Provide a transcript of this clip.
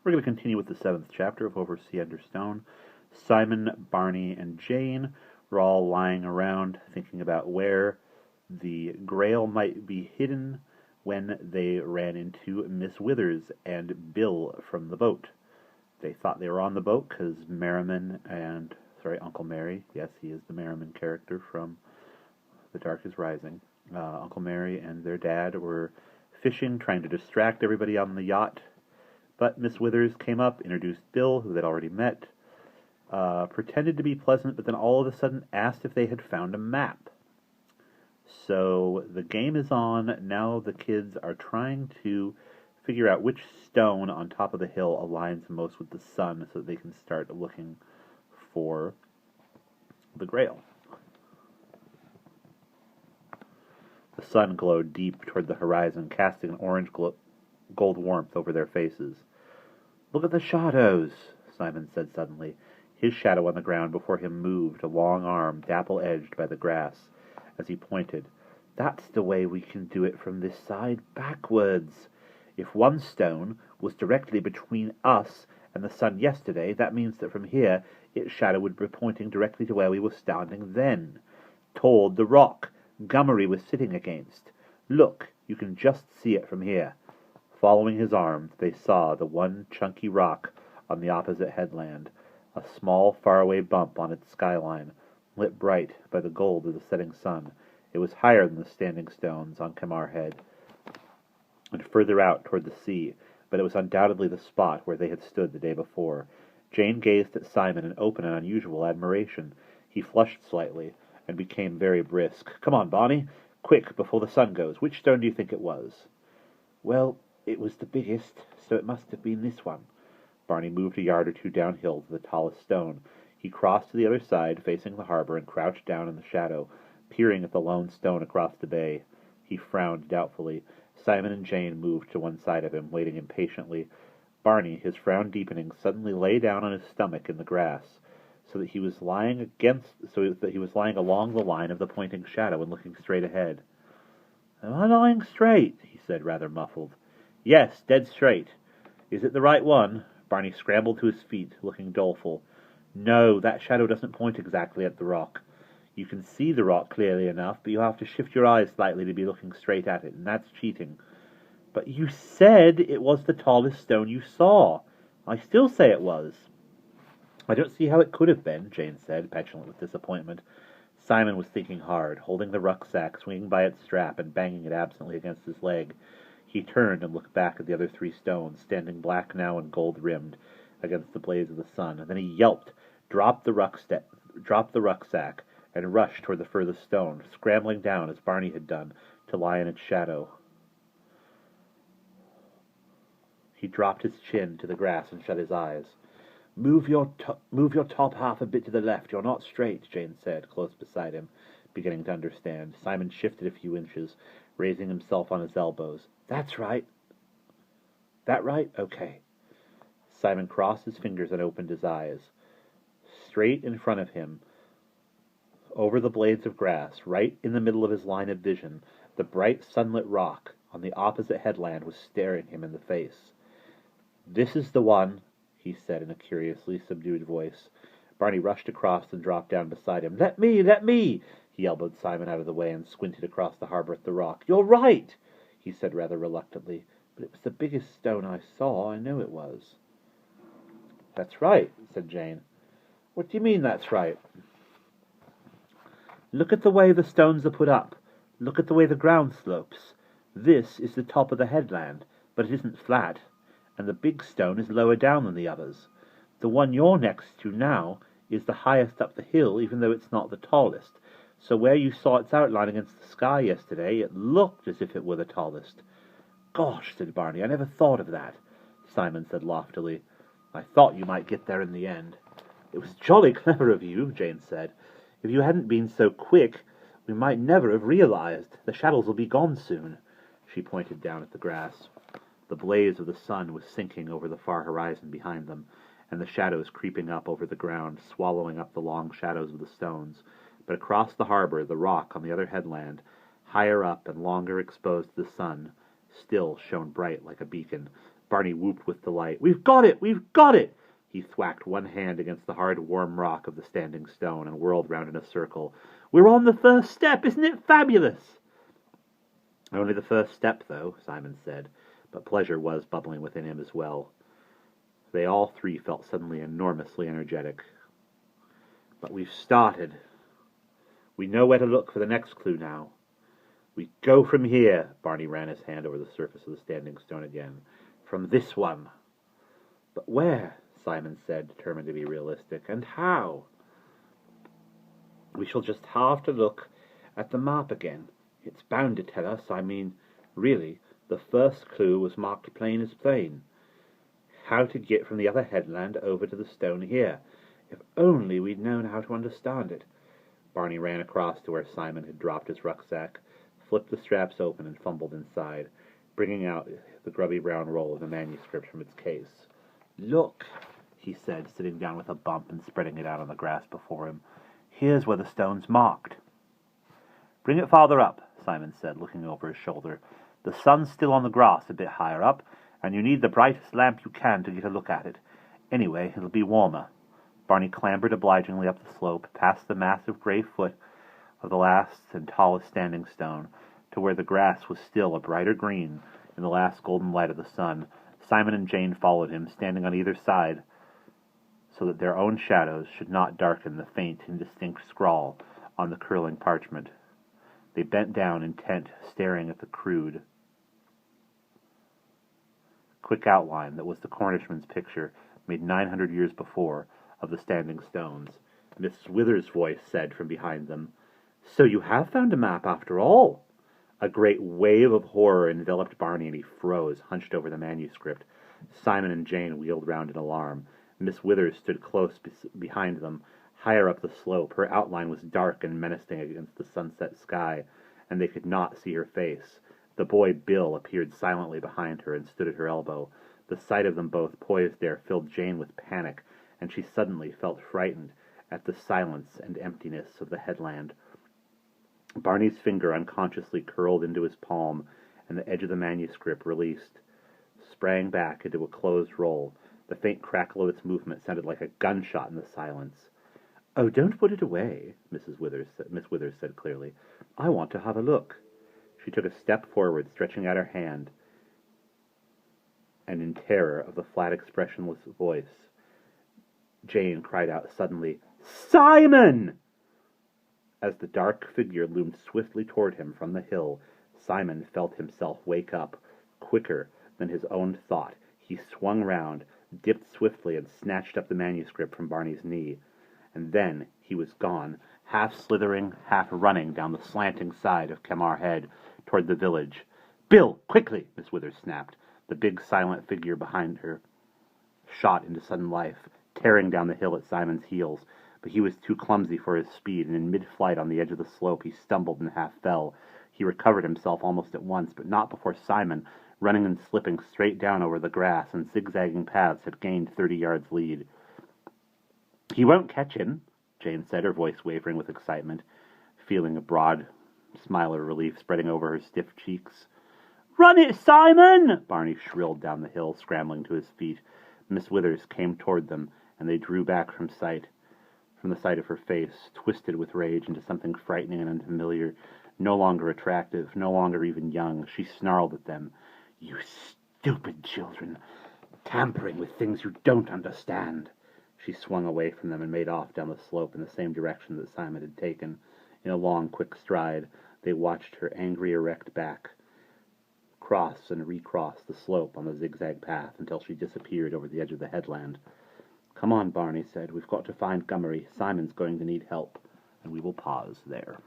We're going to continue with the 7th chapter of Over Sea Under Stone. Simon, Barney, and Jane were all lying around thinking about where the Grail might be hidden when they ran into Miss Withers and Bill from the boat. They thought they were on the boat because Uncle Mary, yes, he is the Merriman character from The Dark is Rising. Uncle Mary and their dad were fishing, trying to distract everybody on the yacht. But Miss Withers came up, introduced Bill, who they'd already met, pretended to be pleasant, but then all of a sudden asked if they had found a map. So the game is on. Now the kids are trying to figure out which stone on top of the hill aligns most with the sun so that they can start looking for the Grail. The sun glowed deep toward the horizon, casting an orange gold warmth over their faces. "Look at the shadows," Simon said suddenly. His shadow on the ground before him moved, a long arm dapple-edged by the grass, as he pointed. "That's the way we can do it from this side, backwards. If one stone was directly between us and the sun yesterday, that means that from here its shadow would be pointing directly to where we were standing then, toward the rock Gummery was sitting against. Look, you can just see it from here." Following his arm, they saw the one chunky rock on the opposite headland, a small, faraway bump on its skyline, lit bright by the gold of the setting sun. It was higher than the standing stones on Kamar Head, and further out toward the sea, but it was undoubtedly the spot where they had stood the day before. Jane gazed at Simon in open and unusual admiration. He flushed slightly and became very brisk. "Come on, Barney. Quick, before the sun goes. Which stone do you think it was?" "Well, it was the biggest, so it must have been this one." Barney moved a yard or two downhill to the tallest stone. He crossed to the other side, facing the harbor, and crouched down in the shadow, peering at the lone stone across the bay. He frowned doubtfully. Simon and Jane moved to one side of him, waiting impatiently. Barney, his frown deepening, suddenly lay down on his stomach in the grass, so that he was lying along the line of the pointing shadow and looking straight ahead. "Am I lying straight?" he said, rather muffled. "Yes, dead straight." "Is it the right one?" Barney scrambled to his feet, looking doleful. "No, that shadow doesn't point exactly at the rock. You can see the rock clearly enough, but you have to shift your eyes slightly to be looking straight at it, and that's cheating." "But you said it was the tallest stone you saw." "I still say it was." "I don't see how it could have been," Jane said, petulant with disappointment. Simon was thinking hard, holding the rucksack swinging by its strap and banging it absently against his leg. He turned and looked back at the other three stones, standing black now and gold-rimmed against the blaze of the sun. Then he yelped, dropped the rucksack, and rushed toward the furthest stone, scrambling down as Barney had done to lie in its shadow. He dropped his chin to the grass and shut his eyes. Move your top half a bit to the left. You're not straight," Jane said, close beside him, beginning to understand. Simon shifted a few inches, raising himself on his elbows. "That's right." "That right? Okay." Simon crossed his fingers and opened his eyes. Straight in front of him, over the blades of grass, right in the middle of his line of vision, the bright sunlit rock on the opposite headland was staring him in the face. "This is the one," he said in a curiously subdued voice. Barney rushed across and dropped down beside him. Let me! He elbowed Simon out of the way and squinted across the harbor at the rock. "You're right," he said rather reluctantly. "But it was the biggest stone I saw. I know it was." "That's right," said Jane. "What do you mean, that's right?" "Look at the way the stones are put up. Look at the way the ground slopes. This is the top of the headland, but it isn't flat, and the big stone is lower down than the others. The one you're next to now is the highest up the hill, even though it's not the tallest. So where you saw its outline against the sky yesterday, it looked as if it were the tallest." "Gosh," said Barney, "I never thought of that." Simon said loftily, "I thought you might get there in the end." "It was jolly clever of you," Jane said. "If you hadn't been so quick, we might never have realized. The shadows will be gone soon." She pointed down at the grass. The blaze of the sun was sinking over the far horizon behind them, and the shadows creeping up over the ground, swallowing up the long shadows of the stones. But across the harbor, the rock on the other headland, higher up and longer exposed to the sun, still shone bright like a beacon. Barney whooped with delight. "We've got it! We've got it!" He thwacked one hand against the hard, warm rock of the standing stone and whirled round in a circle. "We're on the first step! Isn't it fabulous?" "Only the first step, though," Simon said, but pleasure was bubbling within him as well. They all three felt suddenly enormously energetic. "But we've started. We know where to look for the next clue now. We go from here." Barney ran his hand over the surface of the standing stone again. "From this one." "But where?" Simon said, determined to be realistic. "And how?" "We shall just have to look at the map again. It's bound to tell us. Really, the first clue was marked plain as plain. How to get from the other headland over to the stone here. If only we'd known how to understand it." Barney ran across to where Simon had dropped his rucksack, flipped the straps open, and fumbled inside, bringing out the grubby brown roll of the manuscript from its case. "Look," he said, sitting down with a bump and spreading it out on the grass before him. "Here's where the stone's marked." "Bring it farther up," Simon said, looking over his shoulder. "The sun's still on the grass a bit higher up, and you need the brightest lamp you can to get a look at it. Anyway, it'll be warmer." Barney clambered obligingly up the slope, past the massive gray foot of the last and tallest standing stone, to where the grass was still a brighter green in the last golden light of the sun. Simon and Jane followed him, standing on either side, so that their own shadows should not darken the faint, indistinct scrawl on the curling parchment. They bent down, intent, staring at the crude, quick outline that was the Cornishman's picture, made 900 years before, of the standing stones. Miss Withers' voice said from behind them, "So you have found a map after all." A great wave of horror enveloped Barney, and he froze, hunched over the manuscript. Simon and Jane wheeled round in alarm. Miss Withers stood close behind them, higher up the slope. Her outline was dark and menacing against the sunset sky, and they could not see her face. The boy Bill appeared silently behind her and stood at her elbow. The sight of them both poised there filled Jane with panic, and she suddenly felt frightened at the silence and emptiness of the headland. Barney's finger unconsciously curled into his palm, and the edge of the manuscript, released, sprang back into a closed roll. The faint crackle of its movement sounded like a gunshot in the silence. "Oh, don't put it away," Miss Withers said clearly. "I want to have a look." She took a step forward, stretching out her hand, and in terror of the flat, expressionless voice, Jane cried out suddenly, "Simon!" As the dark figure loomed swiftly toward him from the hill, Simon felt himself wake up. Quicker than his own thought, he swung round, dipped swiftly, and snatched up the manuscript from Barney's knee. And then he was gone, half slithering, half running down the slanting side of Kemar Head toward the village. "Bill, quickly!" Miss Withers snapped. The big, silent figure behind her shot into sudden life, tearing down the hill at Simon's heels. But he was too clumsy for his speed, and in mid-flight on the edge of the slope he stumbled and half fell. He recovered himself almost at once, but not before Simon, running and slipping straight down over the grass and zigzagging paths, had gained 30 yards lead. "He won't catch him," Jane said, her voice wavering with excitement, feeling a broad smile of relief spreading over her stiff cheeks. "Run it, Simon!" Barney shrilled down the hill, scrambling to his feet. Miss Withers came toward them, and they drew back from the sight of her face, twisted with rage into something frightening and unfamiliar, no longer attractive, no longer even young. She snarled at them. "You stupid children, tampering with things you don't understand." She swung away from them and made off down the slope in the same direction that Simon had taken. In a long, quick stride, they watched her angry, erect back cross and recross the slope on the zigzag path until she disappeared over the edge of the headland. "Come on," Barney said. "We've got to find Gummery. Simon's going to need help." And we will pause there.